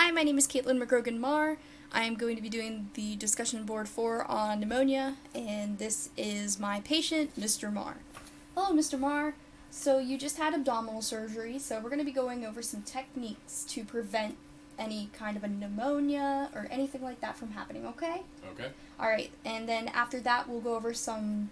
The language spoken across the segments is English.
Hi, my name is Caitlin McGrogan-Marr. I am going to be doing the discussion board 4 on pneumonia, and this is my patient, Mr. Marr. Hello, Mr. Marr. So you just had abdominal surgery, so we're going to be going over some techniques to prevent any kind of a pneumonia or anything like that from happening, okay? Okay. Alright, and then after that we'll go over some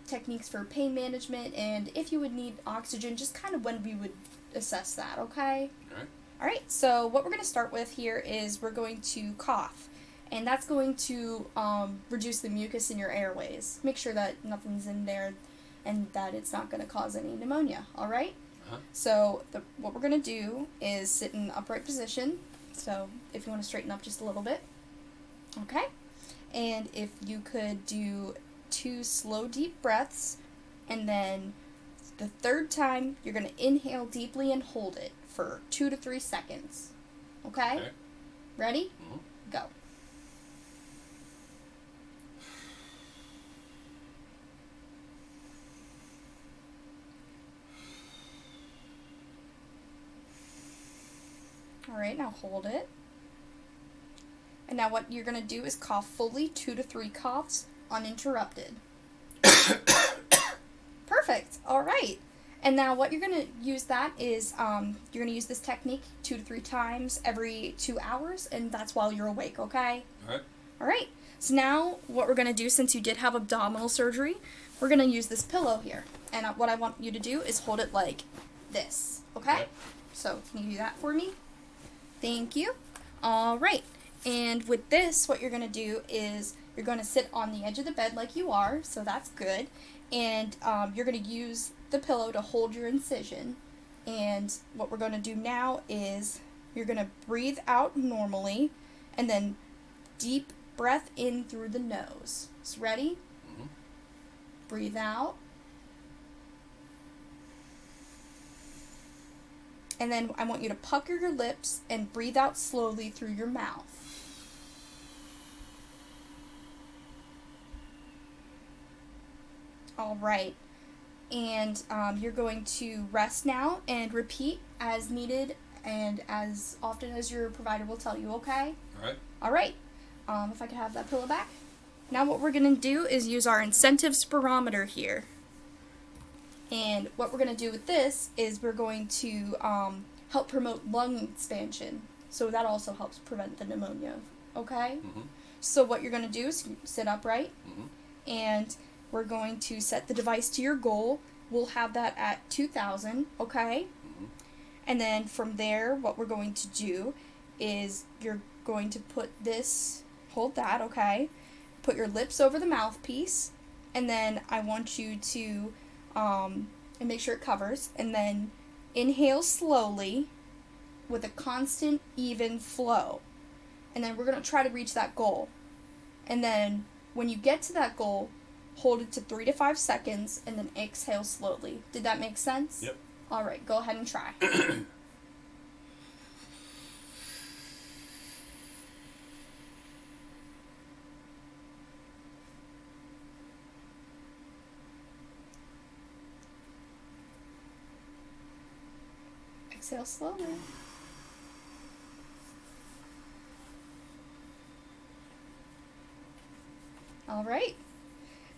techniques for pain management and if you would need oxygen, just kind of when we would assess that, okay? Alright. Alright, so what we're going to start with here is we're going to cough. And that's going to reduce the mucus in your airways. Make sure that nothing's in there and that it's not going to cause any pneumonia, alright? Uh-huh. So what we're going to do is sit in an upright position. So if you want to straighten up just a little bit. Okay? And if you could do 2 slow deep breaths, and then the third time you're going to inhale deeply and hold it for 2 to 3 seconds. Okay? Okay. Ready? Mhm. Go. Alright, now hold it. And now what you're going to do is cough fully, 2 to 3 coughs, uninterrupted. Perfect. Alright. And now what you're going to use that is, you're going to use this technique 2 to 3 times every 2 hours, and that's while you're awake, okay? Alright. Alright. So now what we're going to do, since you did have abdominal surgery, we're going to use this pillow here. And what I want you to do is hold it like this, okay? Okay. So can you do that for me? Thank you. Alright. And with this, what you're going to do is you're going to sit on the edge of the bed like you are, so that's good. And you're going to use the pillow to hold your incision. And what we're going to do now is you're going to breathe out normally, and then deep breath in through the nose. So ready? Mhm. Breathe out. And then I want you to pucker your lips and breathe out slowly through your mouth. All right. And you're going to rest now and repeat as needed and as often as your provider will tell you, okay? Alright. All right. If I could have that pillow back. Now what we're going to do is use our incentive spirometer here. And what we're going to do with this is we're going to help promote lung expansion. So that also helps prevent the pneumonia, okay? Mhm. So what you're going to do is sit upright, Mhm. and we're going to set the device to your goal. We'll have that at 2,000, okay? Mhm. And then from there, what we're going to do is you're going to put this, hold that, okay? Put your lips over the mouthpiece, and then I want you to, and make sure it covers, and then inhale slowly with a constant, even flow. And then we're going to try to reach that goal. And then when you get to that goal, hold it to 3 to 5 seconds, and then exhale slowly. Did that make sense? Yep. Alright, go ahead and try. Exhale slowly. Alright.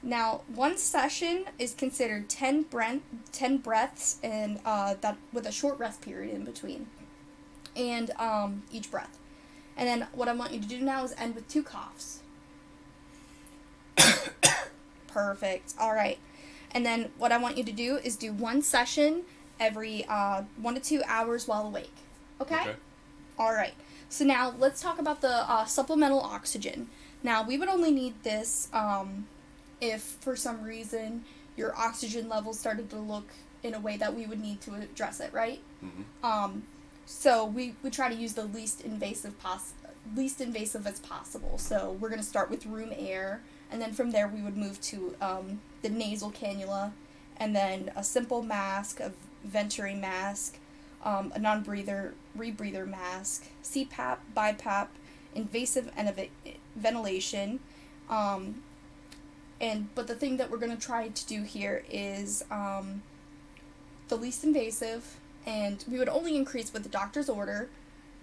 Now, one session is considered 10 breaths, and that with a short rest period in between, and each breath. And then what I want you to do now is end with 2 coughs. Perfect. All right. And then what I want you to do is do 1 session every 1 to 2 hours while awake. Okay? Okay. All right. So now let's talk about the supplemental oxygen. Now, we would only need this if for some reason your oxygen levels started to look in a way that we would need to address it, right? Mhm. So we try to use the least invasive as possible. So we're going to start with room air, and then from there we would move to the nasal cannula, and then a simple mask, a venturi mask, a non-breather rebreather mask, CPAP, BiPAP, invasive ventilation, but the thing that we're going to try to do here is the least invasive, and we would only increase with the doctor's order,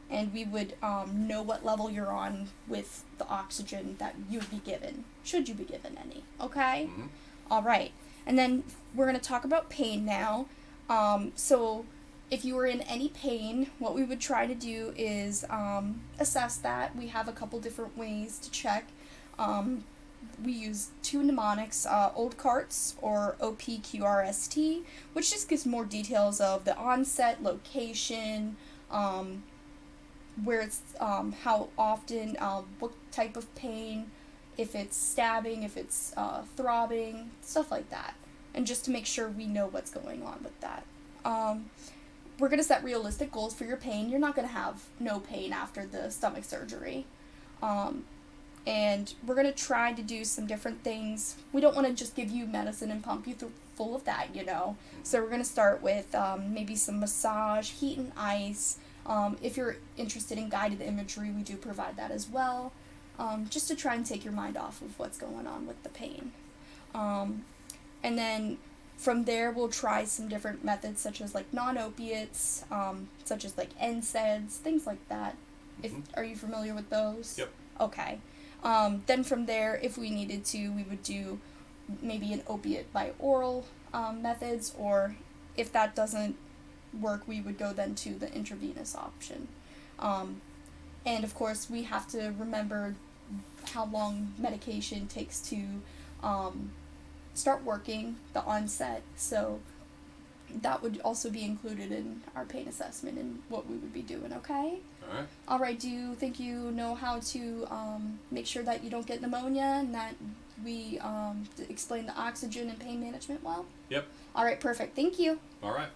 and we would know what level you're on with the oxygen that you would be given, should you be given any, okay? Mm-hmm. All right. And then we're going to talk about pain now. So if you were in any pain, what we would try to do is assess that. We have a couple different ways to check. We use two mnemonics, old carts or OPQRST, which just gives more details of the onset, location, where it's, how often, what type of pain, if it's stabbing, if it's throbbing, stuff like that. And just to make sure we know what's going on with that. We're going to set realistic goals for your pain. You're not going to have no pain after the stomach surgery. And we're going to try to do some different things. We don't want to just give you medicine and pump you full of that, you know. So we're going to start with maybe some massage, heat and ice. If you're interested in guided imagery, we do provide that as well, just to try and take your mind off of what's going on with the pain. And then from there, we'll try some different methods, such as like non-opiates, such as like NSAIDs, things like that. Mm-hmm. Are you familiar with those? Yep. Okay. Then from there, if we needed to, we would do maybe an opiate by oral methods, or if that doesn't work, we would go then to the intravenous option. And of course, we have to remember how long medication takes to start working, the onset, so that would also be included in our pain assessment and what we would be doing, okay? Alright. Alright, do you think you know how to make sure that you don't get pneumonia and that we explain the oxygen and pain management well? Yep. Alright, perfect. Thank you. Alright.